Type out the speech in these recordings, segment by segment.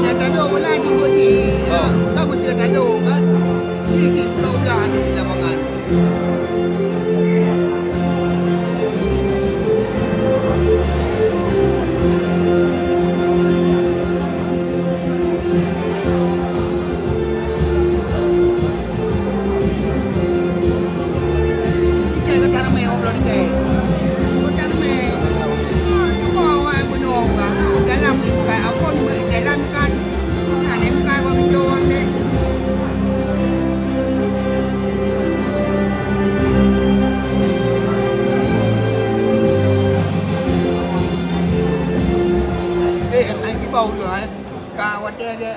Yang tak ada pun lah jemput je. Kan betul tak ada kan. Ini pulau belah ni di lapangan. Ikan ke tanah meh orang ikan. Tanah meh. Cuma orang bunuh orang. Dalam ikan apa dalam ikan. Ada ikan apa menjual ni. Anh bầu rồi cả quạt đe kìa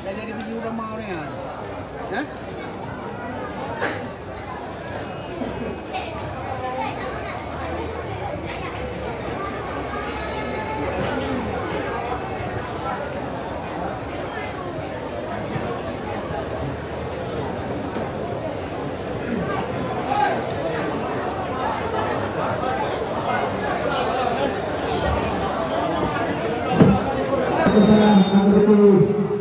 đây đi view ra mau này hả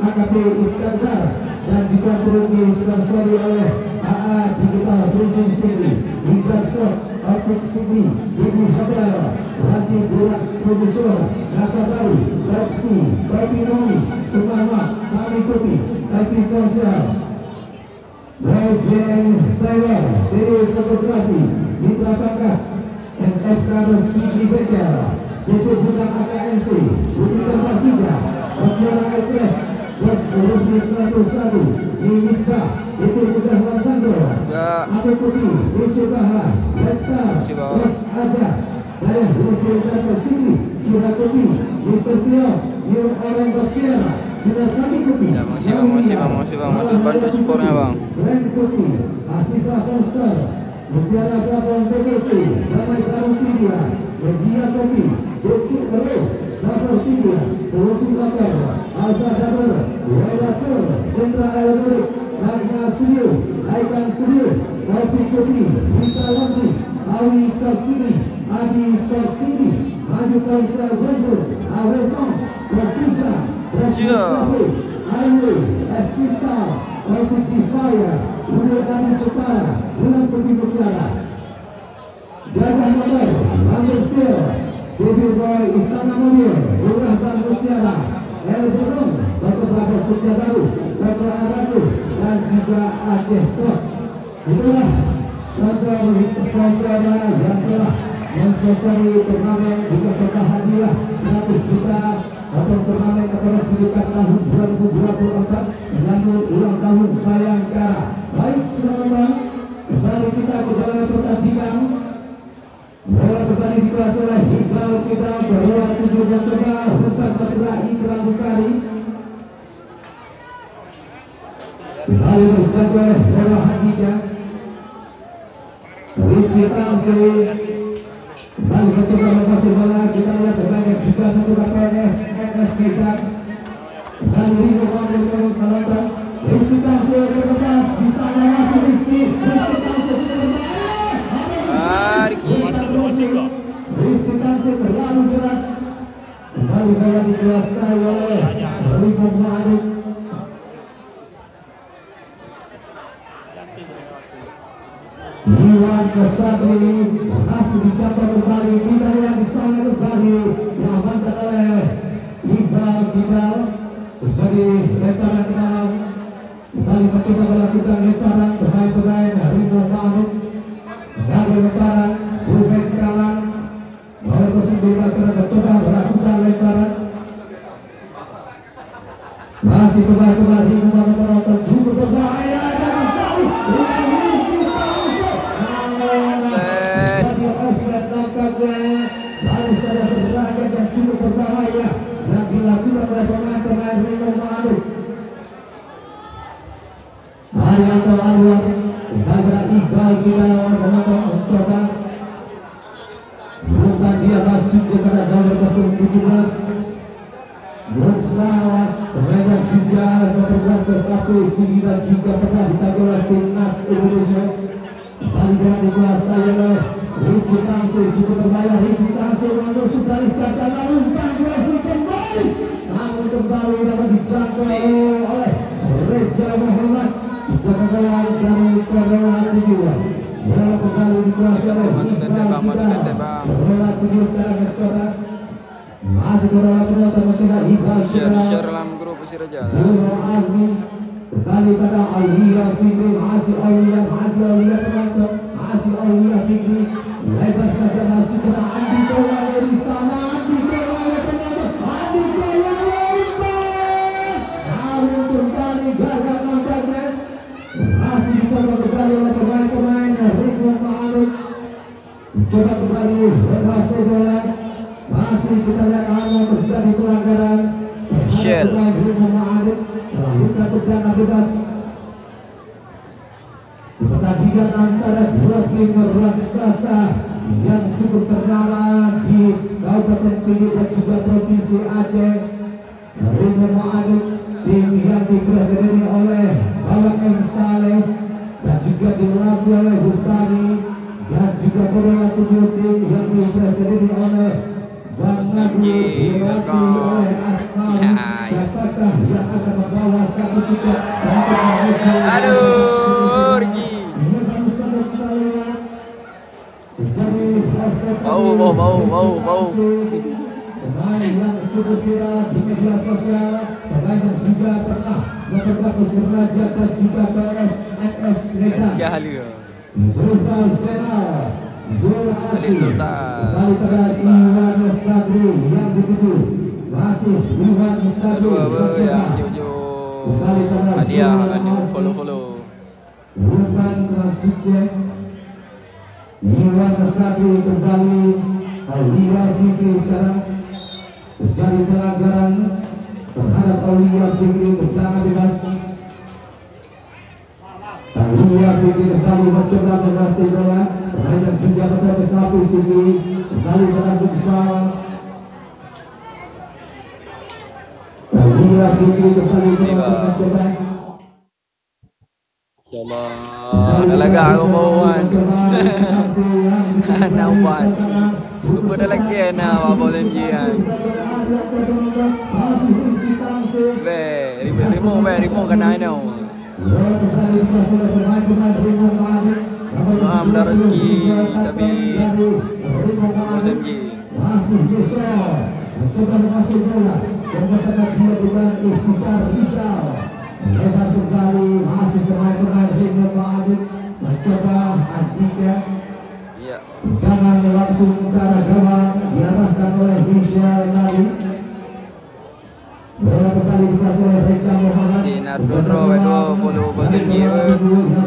AKP Iskandar dan juga turut disponsori oleh AA Digital Printing City, Hidroskop Optik City, Didi Hablar, Ranti Burak Furniture, Nasa Baru, Taksi, Kopi Nomi, Semangat, Kami Kopi, Kopi Konser, Rejen Taylor, Dewi Fotografi, Mitra Pangkas, NF Karos City Bengkel, Situ Budak AKMC, Budi Tempat 3, Bacora Express, Bos Korupsi 101, Minista, itu Budak Lantandro, Abu Kopi, Bc Baha, Red Star, Bos Aja, Daya Bukit Tempat Sini, Kira Kopi, Mr. Pio, New Orang Baskiara, Sinar Kami Kopi. Ya, makasih bang, untuk bantu supportnya bang. Grand Kopi, Asifah Monster, Mutiara Prabon PBC, Damai Karung Media, Media Kopi, Bukit Ero, Travel Media, Solusi Motor, Alfa Daber, Welator, Sentra Aeroborik, Magna Studio, Icon Studio, Kopi Kopi, Vita Laundry, Awi Sport City, Adi Sport City, Maju Konser Bandung, Awesong, Bertiga, Presiden Cafe, Highway, SP Star, Kopi Fire, Bulan Tani Jepara, Bulan Kopi Mutiara, Gajah Motor, Bandung Steel, Civil Boy Istana Mobil, Lurah Bang Mutiara, El Burung, Dr. Prabowo Setiabaru, Dr. Aradu, dan juga Aceh Sport. Itulah sponsor-sponsornya yang telah mensponsori turnamen juga total hadiah 100 juta atau turnamen Kapolres Pendidikan tahun 2024 menyambut ulang tahun Bayangkara. Baik, teman-teman, kembali kita ke dalam pertandingan. Bola kembali dikuasai oleh Iqbal kita berbola 7 mencoba bukan Basra Ikram Bukari. Kembali terjadi oleh bola Hadijah. Rizky Tamsi kembali mencoba lokasi bola. Kita lihat bermain juga mencoba PNS NS kita. Kembali Ringo Wangil menonton. Rizky Tamsi berlepas bisa masuk Rizky Tamsi Rizky Tamsi terlalu keras. Kembali bola dikuasai oleh Ringo Wangil. Iwan Kesatri masih dicapai kembali, kita yang di sana kembali diamankan oleh Iqbal Kidal. Terjadi lemparan kanan, kembali mencoba melakukan lemparan pemain-pemain Ringo Manuk mengambil lemparan Ruben kanan nomor 19 sekarang mencoba melakukan lemparan, masih pemain-pemain Ringo Manuk menonton juga berbahaya dan kembali offset nampaknya harus ada serangan dan cukup berbahaya yang dilakukan oleh pemain-pemain Ringo Manuk. Haryanto Anwar Iqbal kita mencoba bukan dia masuk kepada nomor 17 Mursawat pemain juga nomor 21 sini dan juga pernah dipakai oleh timnas Indonesia. Bangga dikuasai oleh Rizky Tamsi cukup berbahaya. Rizky Tamsi masuk dari saja lalu Bangga kembali namun kembali dapat dijangkau oleh Reza Muhammad. Jaga gawang dari Korea Timur. Bola kembali dikuasai oleh Madu tete bang. Korea Timur sekarang mencoba. Masih Korea Timur mencoba Iqbal. Share dalam grup Persiraja. Zul Azmi kembali pada Aulia Fikri. Masih Aulia penonton. Masih Aulia Fikri. Lebar saja masih pada Andi Kolale di sana. Andi Kolale penonton. Andi Kolale umpan. Namun kembali gagal nampaknya. Masih dicoba kembali oleh pemain-pemain Ridwan Ma'arif. Coba kembali berhasil bola. Masih kita lihat terjadi pelanggaran. Shell. Ridwan Ma'arif melahirkan tendangan bebas. Pertandingan antara dua tim raksasa yang cukup ternama di Kabupaten Pidi dan juga Provinsi Aceh. Ridwan Ma'arif, tim yang dipresiden oleh Bapak M. Saleh dan juga dilatih oleh Bustani, dan juga Korea Timur, tim yang dipresiden oleh Bang Nabi, dilatih oleh Asman. Siapakah yang akan membawa satu tiket untuk menuju? Aduh, Rgi. Bau. Pemain yang cukup viral di media sosial, pemain yang juga pernah memperkuat Persiraja dan juga PSMS Medan. Jahlia. Zulfan Senal, Zul Asri, Sultan. kembali pada Iwan Sadri yang dituju. Masih Iwan Sadri Yang Jojo. Hadiah akan follow. Rupan Rasidya, Iwan Sadri kembali. Aulia Fikri sekarang terjadi pelanggaran terhadap Aulia Fikri, tendangan bebas. Aulia Fikri kembali mencoba menguasai bola. Pemain juga berada sapi sini kembali berlanjut besar. Aulia Fikri kembali mencoba. Allah, talaga ako bauan. Naupan. Lupa talaga na wabaw MG yan. Rimong kanain na. Maaf na rezeki sabi MG. Mencoba masuk bola dan masyarakat dia dengan istiqar Rijal. Lebar kembali masih pemain-pemain Ridwan Ma'arif mencoba Andika. Iya. Jangan langsung ke arah gawang diarahkan oleh Michel Nali. Bola kembali dikuasai oleh Reza Muhammad. Di Nardodro Wedo follow Bang MG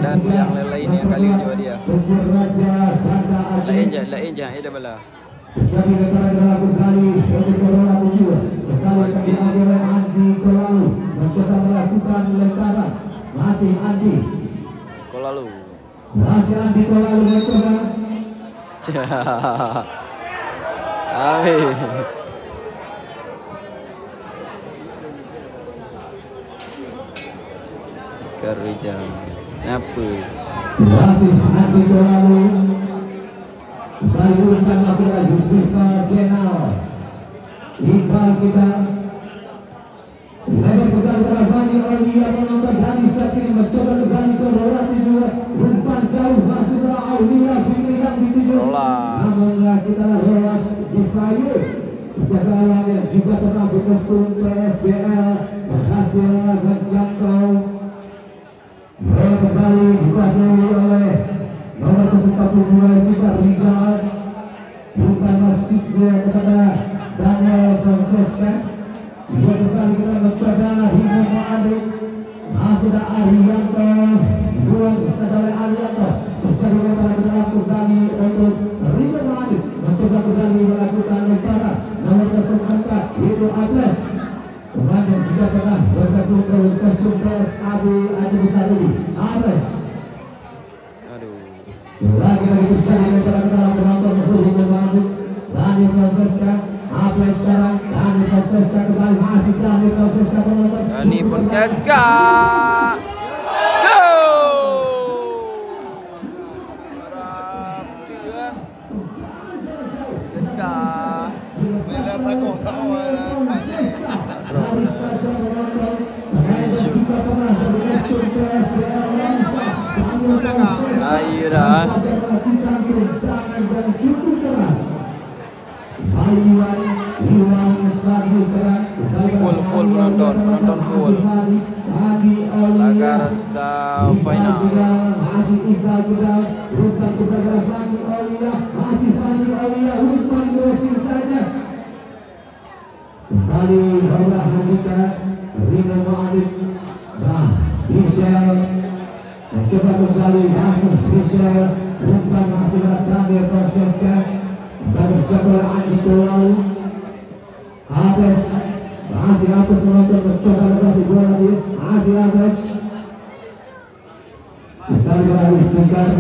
dan yang lain yang kali juga dia. Persiraja Banda Aceh. Lain je, ada bala. Terjadi lebaran dalam kembali untuk Corona tujuh. Kembali terjadi oleh Andi Kolalu mencoba melakukan lemparan. Masih Andi. Kolalu. Masih Andi Kolalu mencoba. Amin. Kerja. Apa? Masih Andi Kolalu. Kembali umpan masuk lagi Yusufal Kenal. Iqbal kita lebar kembali terafani oleh dia menonton dari saat ini mencoba kembali ke Rola Timur. Umpan jauh masih pada Aulia Fikri yang dituju. Namun kita lolos di Fayu. Penjaga gawang yang juga pernah berkostum PSBL berhasil menjangkau. Bola kembali dikuasai oleh nomor 42 Peter Rijal. Bukan masjidnya kepada Daniel Francesca. Dia kembali kita mencoba Ridwan Ma'arif. Sudah Arianto buang sadale Arianto terjadi lemparan dalam kembali untuk Ridwan Ma'arif mencoba kembali melakukan lemparan nomor 04 itu Ables. Pemain yang juga pernah bergabung ke kostum PSAB Aceh Besar ini Ables. Lagi-lagi terjadi lemparan dalam penonton Ridwan Ma'arif. Daniel Francesca Ables sekarang. Daniel Francesca kembali masih Daniel Francesca penonton. Dani Francesca. Go! Francesca. Harus saja menonton dia dah. Full penonton full. Laga final. Kembali Laura Handika, Rino Ma'arif, nah Michelle mencoba kembali masuk Michelle, umpan masih berada proseskan dan mencoba Andi Kolau, Abes masih Abes menonton mencoba lokasi bola dia, masih Abes kembali beralih tinggal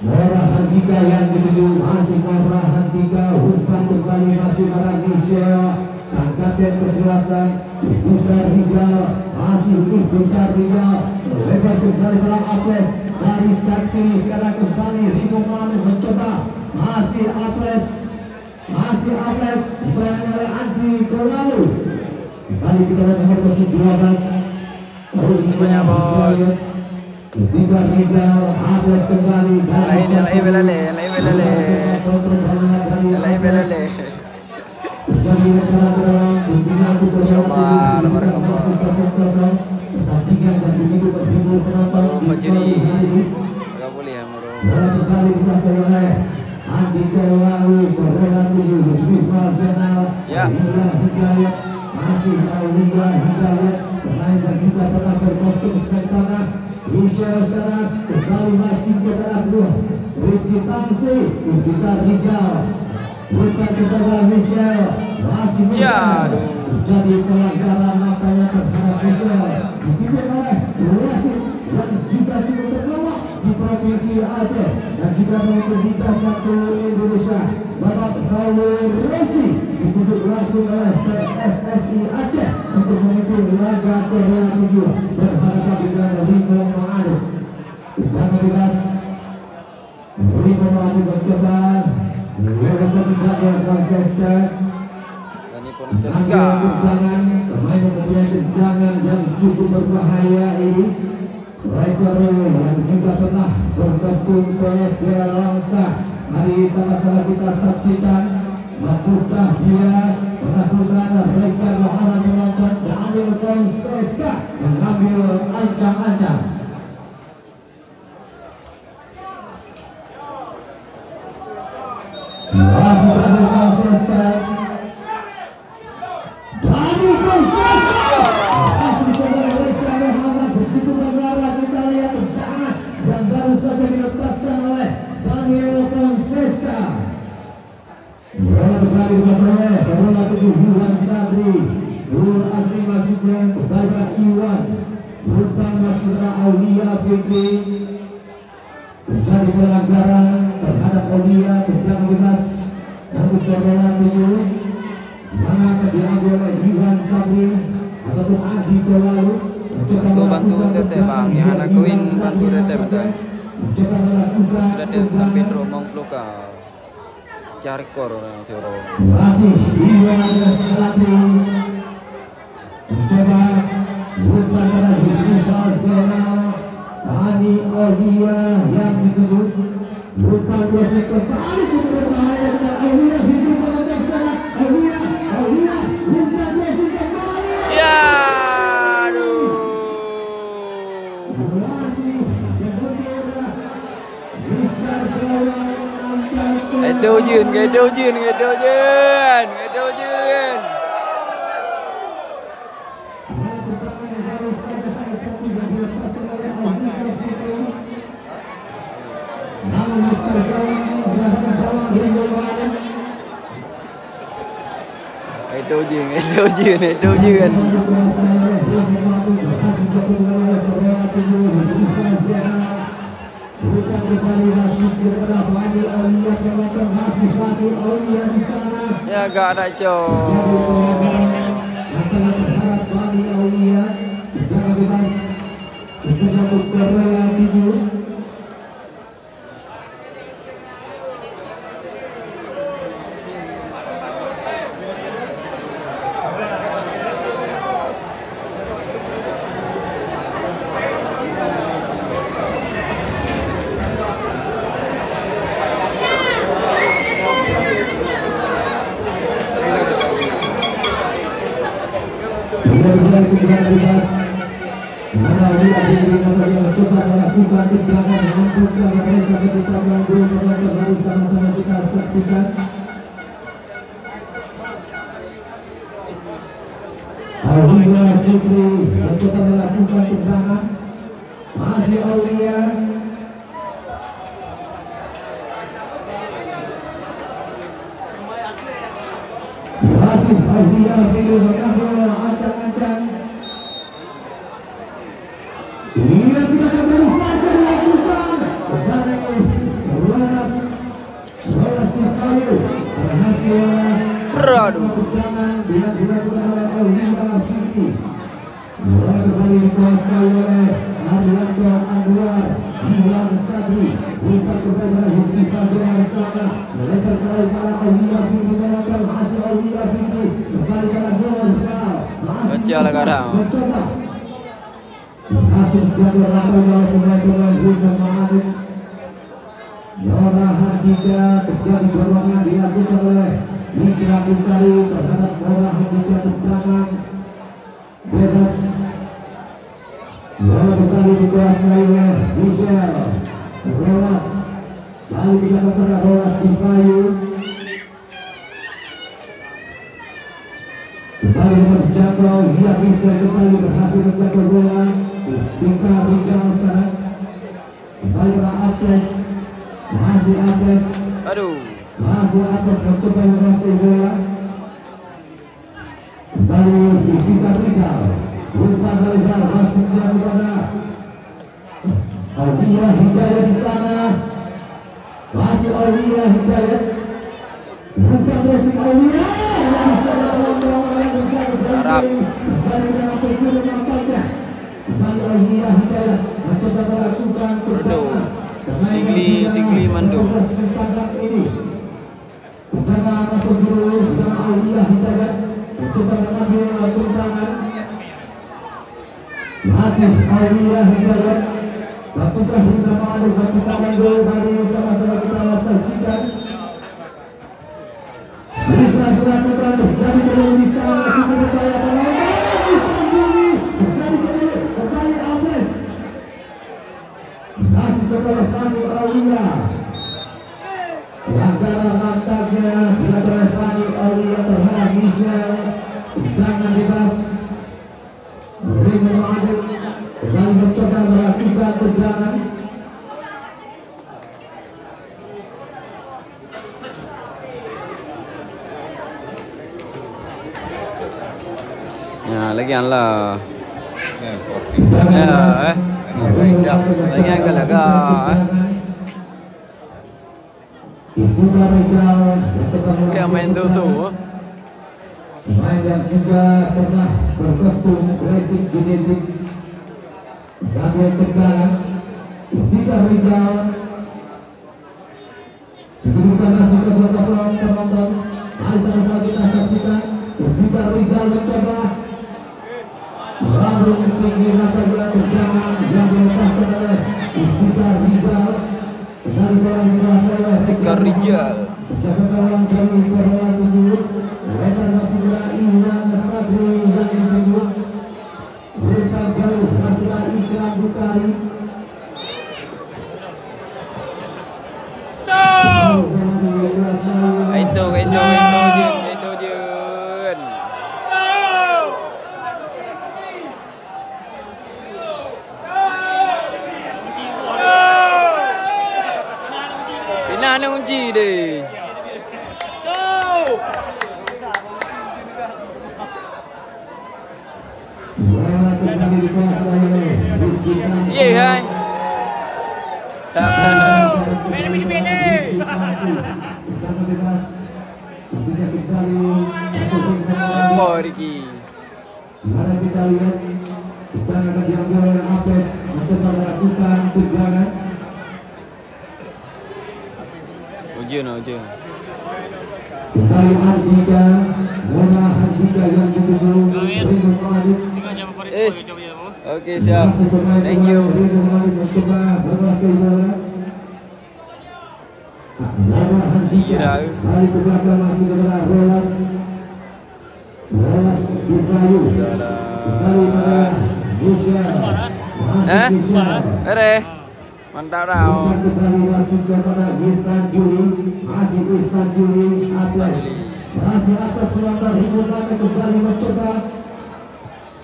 Mora Handika yang dituju masih Mora Handika, umpan kembali masih pada Michelle, sang kapten kesebelasan Ifundar Rijal, masih Ifundar Rijal, lebar kembali pada Aples dari start kiri, sekarang kembali Rino Ma'arif mencoba, masih Aples diperoleh oleh Andi Kolau, kembali kita lihat nomor 12 Semuanya bos. Ifundar Rijal, Aples kembali Lain belale. Sabar barakallah. Fajri. Enggak boleh ya moro. Ya. Masih Aulia Hidayat, pemain dan juga pernah berkostum sementara. Michelle sekarang kembali masih ke arah kedua. Rizky Tangsi, Ifundar Rijal, bukan kepada Michelle, masih jadi pelanggaran makanya terhadap Michelle dipimpin oleh wasit yang juga cukup terlawak di provinsi Aceh dan juga memimpin Liga 1 Indonesia, Bapak Faulur Resi ditunjuk langsung oleh PSSI Aceh untuk memimpin laga ke-7 berhadapan dengan Rino Ma'arif. Yang bebas Rino Ma'arif mencoba melakukan tindakan konsisten. Ini pun Teska. Pemain mempunyai tendangan yang cukup berbahaya ini. Striker yang juga pernah berkostum PSBL Langsa. Mari sama-sama kita saksikan. Mampukah dia pernah berada mereka Muhammad menonton Daniel Fonseca mengambil ancang-ancang. Masih Daniel Fonseca. Daniel Fonseca. Masih dicoba mereka Muhammad, begitu mengarah kita lihat tendangan yang baru saja dilepaskan oleh Daniel Fonseca. Bola kembali dimasukkan bola tujuh Iwan Sadri, Zul Azmi masuknya kepada Iwan, umpan masuk ke Aulia Fikri, terjadi pelanggaran terhadap Aulia, tendangan bebas untuk bola tujuh, mana akan diambil oleh Iwan Sadri ataupun Adi Kolau. Bantu teteh bang, yang anak kawin bantu teteh betul. Sudah dia sampai romong pelukau. Cari korona Tiro. Masih Iwan Sadri mencoba umpan pada Yusuf Zainal, Tani Aulia yang dituju, umpan prosek kembali cukup berbahaya dan Aulia Fikri menangkan sekarang. Aulia umpan prosek kembali. Ya, aduh. Masih kemudian Mister Kolau. Edo Jun. Edo Jun. Ya gak ada Benar-benar kejar bebas. Melalui aktivitas yang coba melakukan tindakan mengumpulkan mereka ketika mengambil penonton, mari sama-sama kita saksikan. Aulia Fikri yang coba melakukan tendangan, masih Aulia. Masih Aulia Fikri mengambil ancang-ancang. Ia tidak baru saja dilakukan kepada Rolas Nikayu berhasil jangan dilakukan oleh Aulia Fikri. Bola kembali dikuasai oleh Arianto Anwar, Iwan Sadri, umpan kepada Yusufa Dewarsana, melebar kembali pada Aulia Fikri, melakukan hasil Aulia Fikri kembali pada Dewarsana, mencoba berhasil jatuh lakukan oleh pemain-pemain Bunda Ma'arif. Nora Handika terjadi dorongan dilakukan oleh Mitra Bintari terhadap Nora Handika, tendangan bebas. Bola kembali dikuasai oleh Michel Rolas, lalu dilakukan pada Rolas Divayu. Kembali berjangkau, dia bisa kembali berhasil menjangkau bola. Kita Rizal sana kembali pada Apes, masih Apes, masih Apes mencoba menguasai bola. Kembali kita Rizal, umpan Rizal masih jauh kepada Aulia Hidayat di sana, masih Aulia Hidayat, umpan dari Aulia yang bisa melawan dari dalam perjalanan nampaknya. Kembali Aulia Hidayat mencoba melakukan tendangan. Singli Mando. Tendangan atau jurus dengan Aulia Hidayat mencoba mengambil tendangan. Masih Aulia Hidayat. Lakukan Rizal Ma'arif dan kita Mando, mari sama-sama kita saksikan. Sudah dilakukan dari belum bisa melakukan upaya penonton. Masih kepada Fani Aulia. Pelanggaran nampaknya dilakukan Fani Aulia terhadap Michel. Tendangan bebas. Raymond Ma'arif kembali mencoba melakukan tendangan. Ya, lagi lah. Lagi agak-agak. Kayak main tuh. Pemain yang juga pernah berkostum racing genetik, Gabriel tendangan, Kita Rizal. Dikedudukan masih 0-0 penonton. Mari sama-sama kita saksikan. Kita Rizal mencoba lambung tinggi nampaknya tendangan yang dilepaskan oleh Kita Rizal. Kembali bola dikuasai oleh Kita Rizal. Jaga gawang dari Korea Tunjuk. Lebar masih bola Iwan Sadri yang ditunjuk. Umpan jauh masih Ikram Bukari. Itu Jun. Pina nak kunci deh. Ye hai. Morgi. Mari kita lihat, kita akan diambil oleh Apes mencoba melakukan tendangan. Ujun. Kembali Handika, Mona Handika yang dituju Rindu Ma'arif. Oke siap. Thank you. Rindu Ma'arif mencoba menguasai bola. Mona Handika, balik ke belakang masih kepada Rolas. Rolas Ibrayu kembali pada Michelle. Ere. Mantap dah. Kembali masuk kepada Ihsan Juli, masih Ihsan Juli Aslas. Masih atas pelanggar hubungan kembali mencoba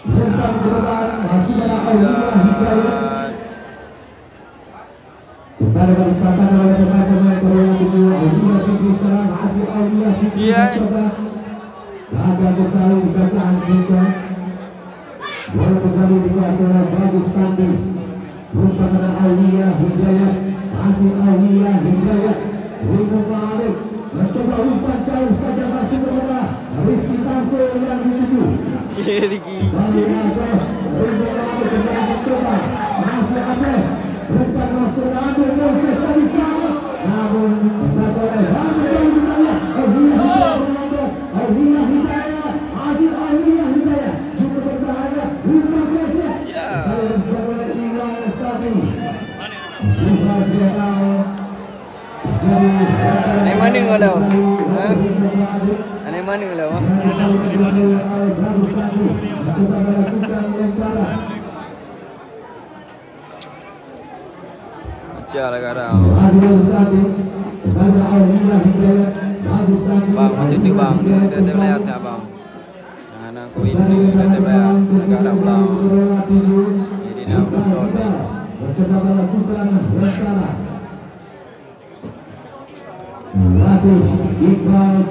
umpan ke depan, masih ada Aulia Hidayat. Kembali berpatah oleh pemain-pemain Korea kedua, Aulia Fikri sekarang masih Aulia Fikri mencoba. Gagal kembali dikatakan juga. Bola kembali dikuasai oleh Bagus Sandi. Umpan pada Aulia Hidayat, masih Aulia Hidayat. Ringo Malik mencoba umpan jauh saja masih kepada Rizky Tansel yang dituju. Balik Abes, Ringo Malik kembali mencoba, masih Abes. Umpan masuk ambil Moses dari sana, namun dibaca oleh Ringo Hidayat. Aulia Hidayat, masih Aulia Hidayat. Cukup berbahaya, umpan Moses. Kalau dijaga oleh Iwan Sadi. Bukan dia tahu. Aneh mana kalau? Aneh mana kalau? Macam lah sekarang. Bang, macam ni bang. Dia terlihat tak bang? Jangan aku ini dia terlihat. Agak nak pulang. Jadi nak nonton ni. Masih Iqbal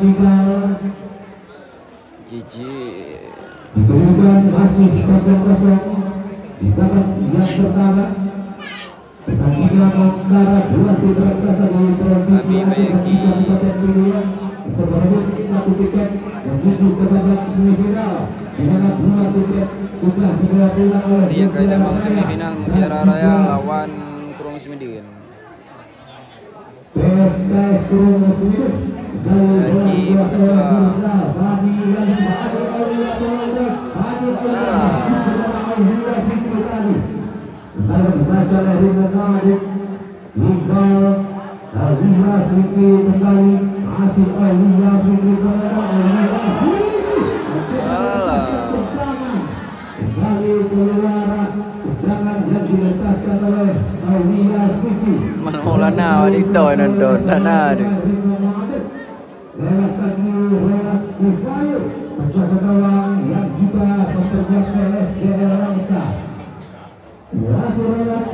Cici. Kemudian masih 0-0 di babak yang pertama. Pertandingan antara dua tim raksasa di provinsi Kabupaten Pilihan untuk merebut satu tiket menuju ke babak semifinal, di mana dua tiket sudah dibawa pulang oleh Dia kaitan bang semifinal Mutiara Raya lawan Kurung Semedin. PSKS Kurung Semedin Lagi Makasar. Kalau dibaca oleh Ringo Malik, Iqbal, Aulia Fikri kembali, masih Aulia Fikri kembali keluar tendangan yang dilepaskan oleh Aulia Fikri. Mana Maulana di doi nonton Nana dia. Lewat kaki Rolas Ibrayu, penjaga gawang yang juga pekerja PSDL Langsa. Masih Rolas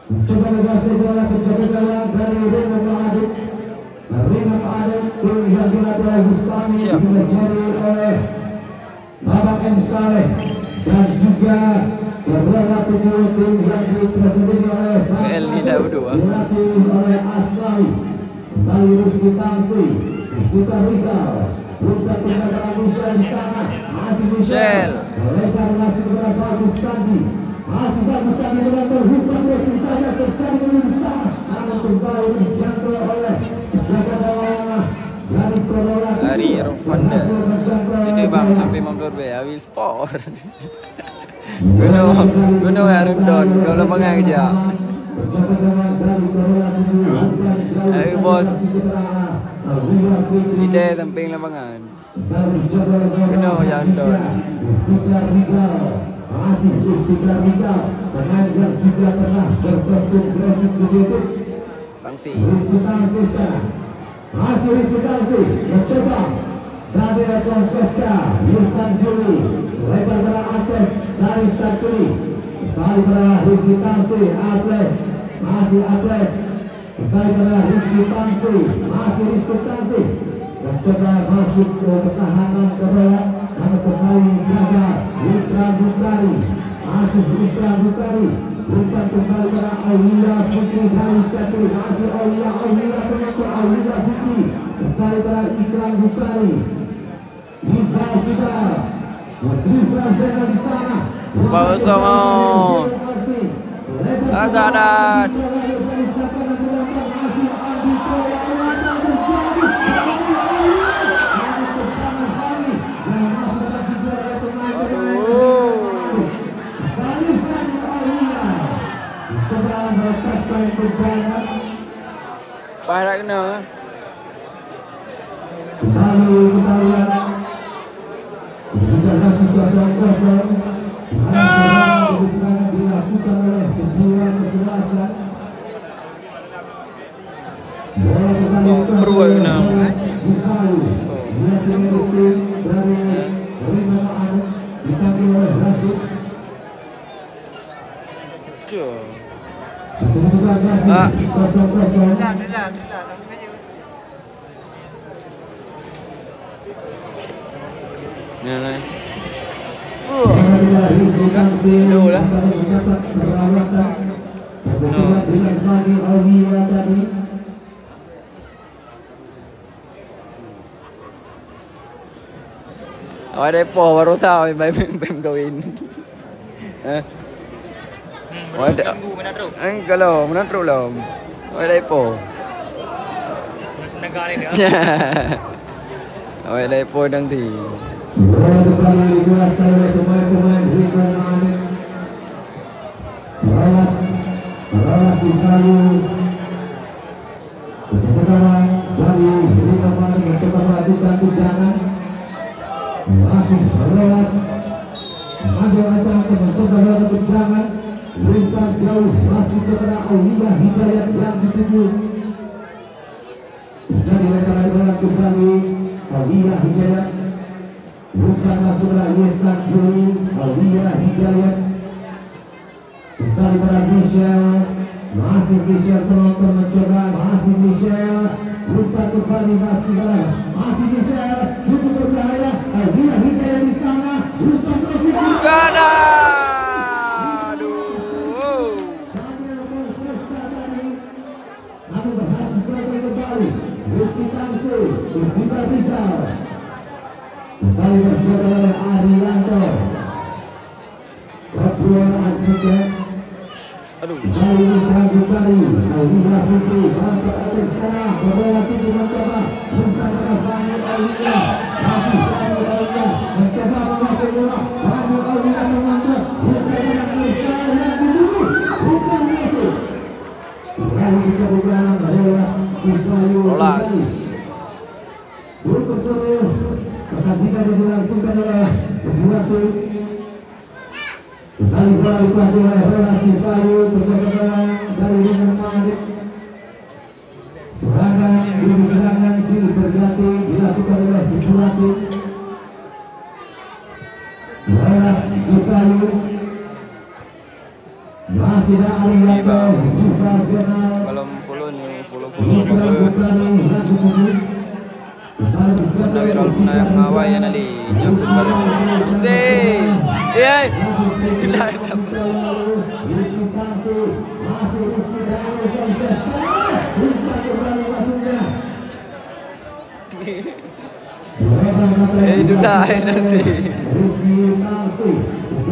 mencoba menguasai bola, penjaga gawang dari Ringo Malik. Ringo Malik yang dilatih oleh Bustami diajari oleh Babak M. Saleh dan juga beberapa tim yang dipresentasi oleh dilatih oleh Aslawi. Kembali Rizky Tangsi, kita Rikal, bukan kepada Michelle di sana, masih Michelle, lebar masih kepada Bagus Sandi, masih Bagus Sandi menonton hukum Messi saja terjadi di sana, namun kembali dijangkau oleh jaga gawang dari Korola. Dari Irfanda. Jadi bang sampai mampir be Awil Sport. Gunung yang nonton, kau lapangan kerja. Ayo bos. Ide samping lapangan. Kena yang don. Masih Istiqlal Rizal, pemain yang juga pernah berkostum dressing begitu. Tangsi. Rizky Tangsi sekarang. Masih Rizky Tangsi mencoba. Gabriel Konseska, Ihsan Juli, lebar pada Atles dari Saturi. Kembali pada Rizky Tangsi, Atles, masih Atles. Kembali pada Rizky Tangsi, masih Rizky Tangsi. Mencoba masuk ke pertahanan ke bawah, namun kembali gagal. Witra Bukari, masih Witra Bukari. Umpan kembali pada Aulia Fikri dari Saturi, masih Aulia penonton Aulia Fikri. Kembali pada Ikram Bukari. Iqbal juga, Musri Fransena di sana. Kosong. Agak dat. Kembali kita lihat masih 0-0. Serangan dilakukan oleh kedua kesebelasan. Bola kembali dari Ma'an dipanggil oleh Rasid. Kemudian masih 0-0. Aduh lah. Ở đây po baru tahu mấy pem kawin. Kalau menatru loh. Ở đây po. Ở đây po đang thì. Bola kembali dikuasai oleh pemain-pemain Ridwan Ma'an. Balas Ifayu. Sekarang dari Ridwan Ma'an mencoba melakukan tendangan. Masih balas. Maju datang mencoba melakukan tendangan. Lempar jauh masih kepada Aulia Hidayat yang dituju. Jadi lemparan bola kembali Aulia Hidayat. Bukan masuklah Yesak Juli, Aulia Hidayat. Kembali pada Michel. Masih Michel penonton mencoba. Masih Michel. Lupa kembali masih pada. Masih Michel. Cukup berbahaya. Aulia Hidayat di sana. Lupa terus. Gana. Aduh. Daniel Monsesta tadi. Namun berhasil kembali. Rizky Tamsi. Bertiba Rizal. Kembali berjaga oleh Arianto. Kedua Antika. Kembali diserang kembali Aulia Putri. Bangkit ke sana. Bola tinggi mencoba. Bukan pada Fani Aulia. Masih Fani Aulia. Mencoba menguasai bola. Fani Aulia menangkap. Bukan yang berusaha yang dulu. Bukan masuk. Sekali kita berjalan. Rolas Ifayu. Rolas. Untuk seru. Pertandingan yang dilangsungkan oleh kedua tim. Kembali bola dikuasai oleh Rolas Ifayu. Terjadi dari Ridwan Ma'an. Serangan silih berganti dilakukan oleh kedua tim. Rolas Ifayu. Masih ada Arianto. Suka Jenal. Kalau follow nih, follow. Nawirul ngawaya nali nyambut balik. Si. Iya. Sudah dapat. Sudah nanti.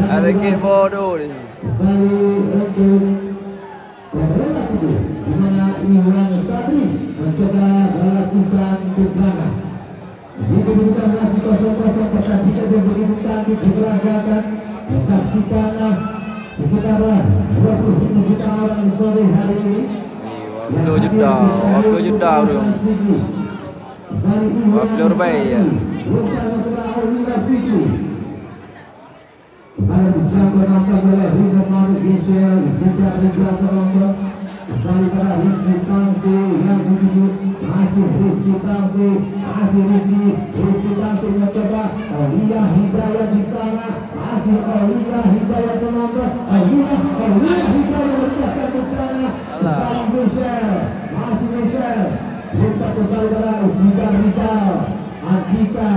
Ada ke bodoh ni. Di mana Iwan Sadri mencoba melakukan tendangan. Di kedudukan masih 0-0 pertandingan yang begitu tangguh diberagakan. Disaksikanlah sekitar 20 juta orang sore hari ini. 20 juta dong. 20 rupiah. Kembali dijaga penonton oleh Ridwan Ma'an Gisel. Tidak Rizal penonton. Kembali pada Rizky Tamsi yang dituju. Masih Rizky Tamsi. Rizky Tamsi mencoba. Aulia Hidayat di sana. Masih Aulia Hidayat penonton. Aulia Hidayat lepaskan tendangan. Kembali Michel. Masih Michel. Lepas kembali pada Ufika Rizal. Andika.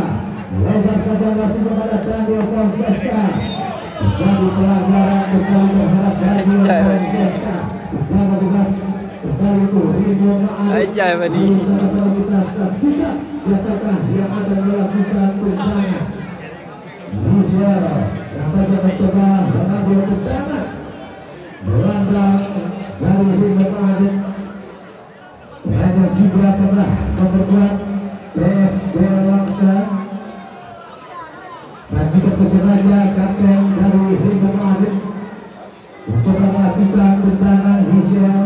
Lebar saja masih kepada Daniel Monsesta. Jadi pelanggaran kembali terhadap Daniel Monsesta. Jaga bebas kembali itu Ridwan Ma'an. Ajay bani. Kita saksikan siapakah yang akan melakukan tendangan. Michel nampaknya mencoba mengambil tendangan. Berlandang dari Ridwan Ma'an. Hanya juga pernah memperkuat PSB Langsa. Dan juga pesengaja kapten dari Ridwan Ma'an mencoba melakukan tendangan Michel.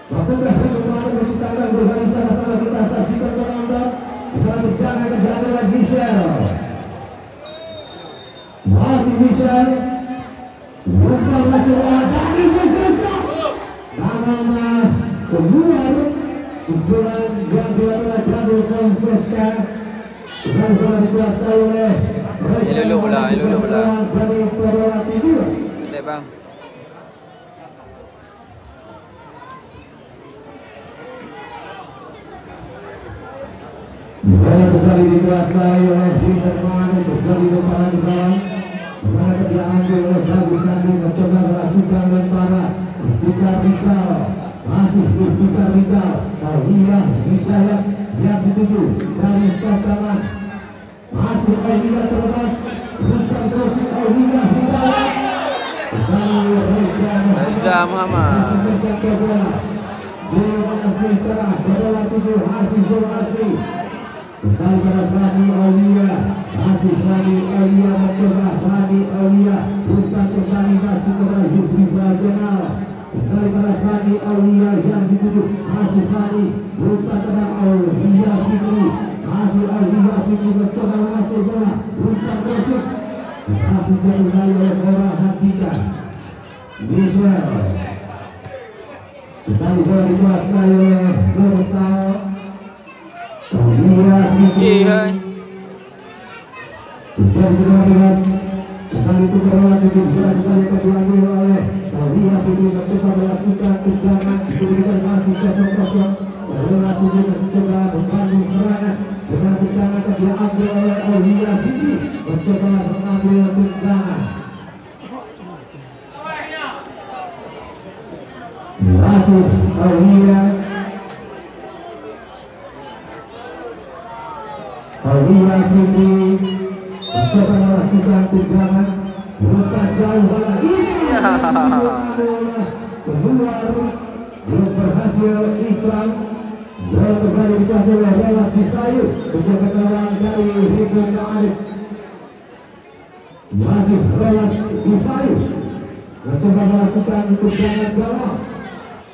Apakah Ridwan Ma'an bertandang berbagi sama-sama kita saksikan penonton. Kita tendangan ke Michel. masih Michel bukan masalah dari Francesca namanya keluar sebulan yang dilakukan dari Francesca dan sudah dikuasai oleh Elok pula dari Korea Timur. Boleh bang. Bola kembali dikuasai oleh Hinderman untuk dari depan di bawah. Bola diambil oleh Bagus Sandi mencoba melakukan lemparan. Iftikar Rizal masih Iftikar Rizal. Tauhiyah Hidayat yang dituju dari Sokaman. Masih Aulia terlepas. Bukan crossing Aulia Hidayat. Reza Muhammad. Zul Asri sekarang bola tujuh masih Zul Asri. Kembali pada Fani Aulia, masih Fani Aulia mencoba Fani Aulia, bukan kembali masih kepada Yusri Bajenal. Kembali pada Fani Aulia yang dituju masih Fani, bukan kepada Aulia Fikri, masih Aulia Fikri mencoba masuk bola, bukan crossing, masih jauh dari oleh Nora Hantika. Michel, kembali bola dikuasai oleh Dorsal. Iya. Kembali itu bola diambil oleh Aulia Fikri mencoba melakukan tendangan diberikan masih kosong. Bola tujuh mencoba membangun serangan dengan tendangan yang diambil oleh Aulia Fikri mencoba mengambil tendangan. Masih Aulia Fikri mencoba melakukan tendangan bukan jauh bola ini keluar belum berhasil Ikram. Bola kembali dikuasai oleh Relas Difayu mencoba keluar dari Hikam Ma'arif. Masih Relas Difayu mencoba melakukan tendangan gawang.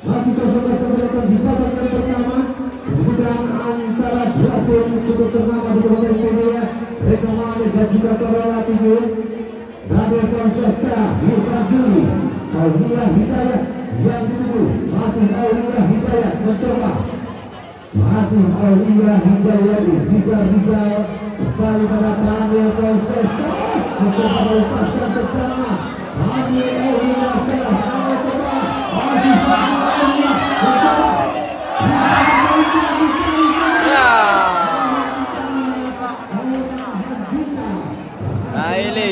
Masih kosong-kosong menonton di babak yang pertama. Kemudian antara dua tim cukup ternama di bawah media Rekomane dan juga Korea Timur. Daniel Francesca bisa Juli Aulia Hidayat yang dituju masih Aulia Hidayat mencoba masih Aulia Hidayat Rizal kembali pada Daniel Francesca mencoba melepaskan tendangan. Daniel Aulia salah mencoba masih Aulia mencoba. Naili.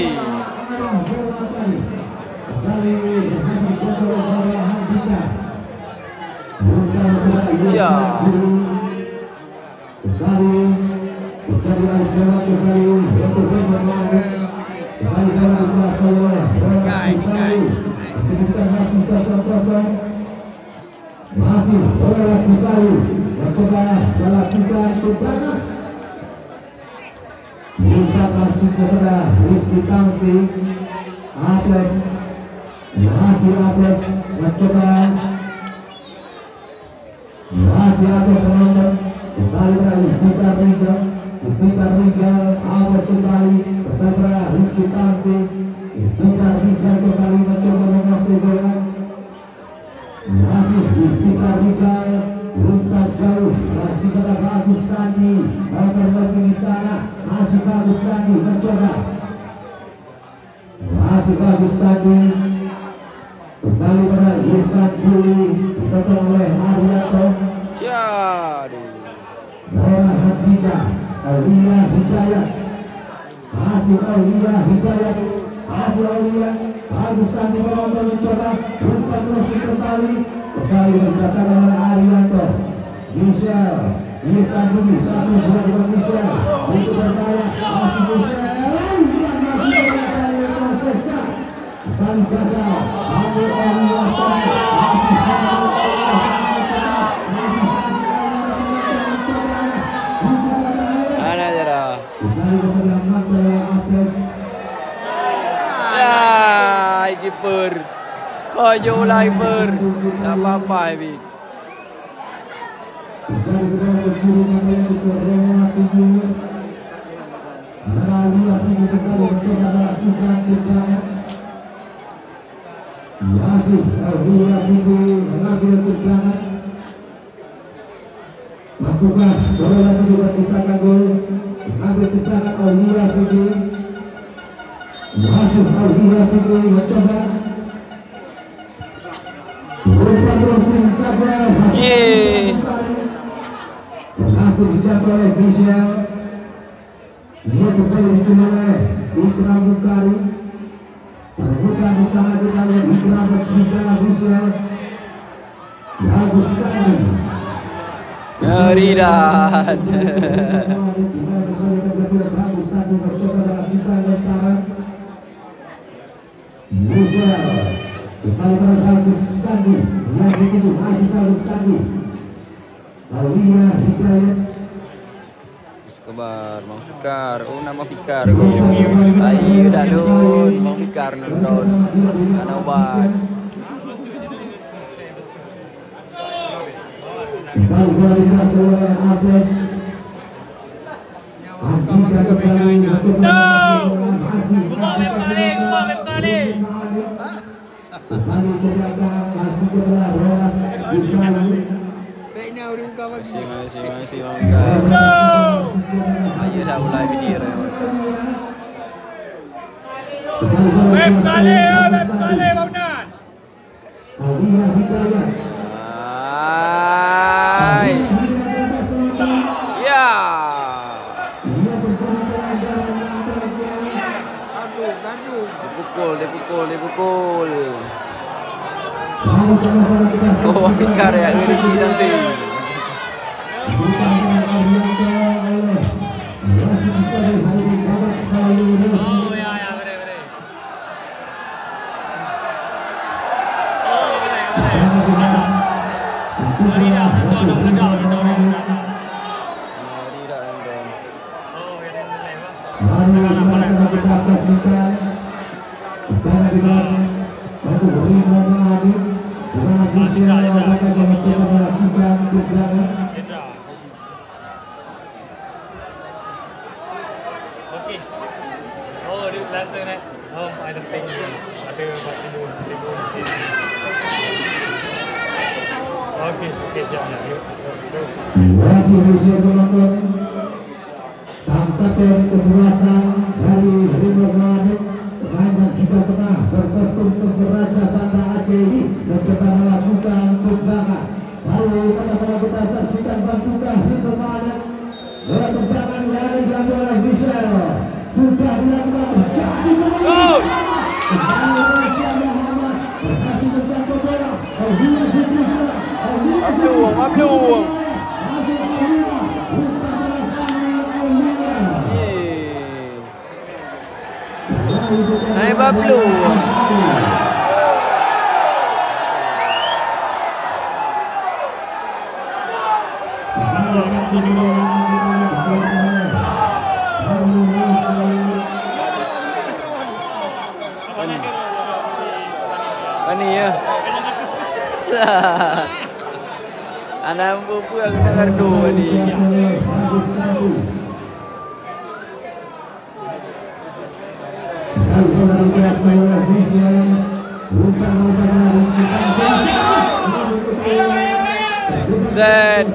Masih bola Sifayu mencoba melakukan tendangan. Bukan masuk kepada Rizky Tangsi. Apes masih Apes mencoba masih Apes menonton kembali pada Iftikar Rizal Apes kembali kepada Rizky Tangsi. Iftikar Rizal kembali mencoba menguasai bola. Masih Iftikar Rizal bukan jauh masih pada Bagus Sandi berbagi di sana. Masih Bagus Sandi mencoba masih Bagus Sandi kembali pada Yestan Juli dipotong oleh Arianto. Jadu. Bola Hadida Aulia Hidayat masih Aulia Hidayat masih Aulia Bagus Sandi mencoba umpan crossing kembali berkatakan oleh Arianto. Michel Yestan Juli satu bola dengan Michel untuk berkaya masih Michel kembali gagal ambil Aulia Mana jera? kembali kepada Mata Apes. Ya, kiper. Koyo kiper. Tak apa-apa ini. Kembali kepada kiri Mata yang Korea Timur. Aulia Masih Aulia Siti mengambil tendangan. Lakukan bola lagi juga kita gol. Mengambil tendangan Aulia Siti. Masih Aulia Siti mencoba. Umpan crossing saja. Berhasil dijangkau oleh Michel. Dia kembali dicoba oleh Ikram Bukhari. Bukan di sana kita lihat Ikram bertiga Michel. Bagus sekali. Ngeridan. Bagus satu bercoba dalam kita lentaran. Michel kembali bagus Sandi. Yang begitu masih bagus Sandi. Aulia Hidayat. Escobar, Mang Fikar, nama Fikar. Ayo dalun, Mang Fikar nonton. Ana obat. Kembali oleh Abes. Masih Mang Fikar. Ayo dah mulai video dah. Web kali Baunan. Hai. Ya. Dipukul. Oh, Fikar ya ngeri nanti. Oh ya benar. Oh benar. Mari dah meledak. Oh ya dah. Kita saksikan udara bebas untuk Rimo Mahadi dengan Michel mereka mencoba melakukan tendangan. Okey. Oh dia langsung naik. Oh ada ping. Ada timun. Okey siap. Masih Michel penonton tampaknya kesebelasan dari Rimo Mahadi. Pemain yang juga pernah berkostum Persiraja Banda Aceh ini mencoba melakukan tendangan. Lalu sama-sama kita saksikan bantukan Rimo Mahadi. Bola tendangan yang diambil oleh Michel sudah dilakukan menjadi gol. Berhasil menjangkau bola. Abluang. Naik bablu. Ani ya. Anak buku yang kena kardu ni. Set.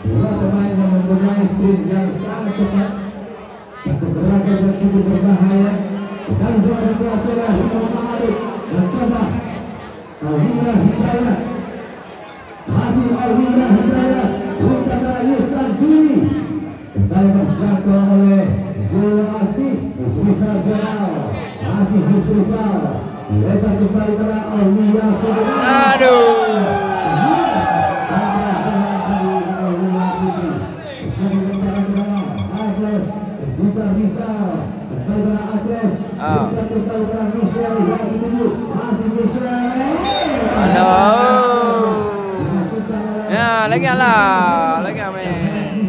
Dua pemain yang mempunyai sprint yang sangat cepat untuk beragam dan cukup berbahaya. Dan juga dikuasai oleh Rimo Mahadi mencoba Aulia Hidayat. Masih Aulia Hidayat umpan dari Yusan Juli kembali terjangkau oleh Zulazmi Yusrifal Zainal. Masih Yusrifal lebar kembali pada Aulia Hidayat. Aduh. Ya, lagi lah, lagi main.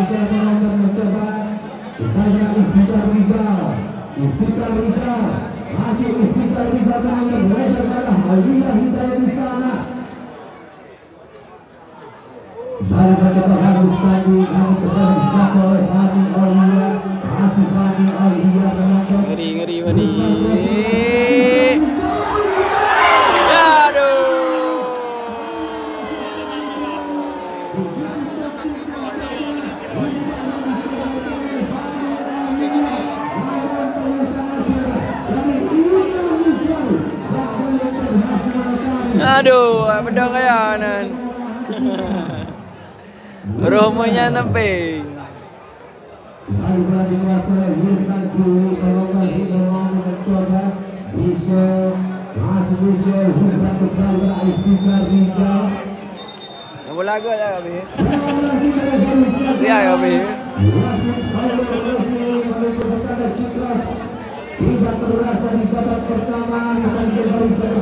Bisa penonton mencoba. Misalnya Istiqlal Rizal. Istiqlal Rizal. Masih Istiqlal Rizal penonton. Melebar kalah. Alhamdulillah Hidayat di sana. Baru mencoba harus tadi. Namun kembali jatuh oleh Fadi Aulia. Masih Fadi Aulia penonton. Ngeri Fadi. Aduh, pedang kayanan. Rumahnya nemping. Yang bola ke lah kami. Dia kami. Tidak terasa di babak pertama, akan baru saja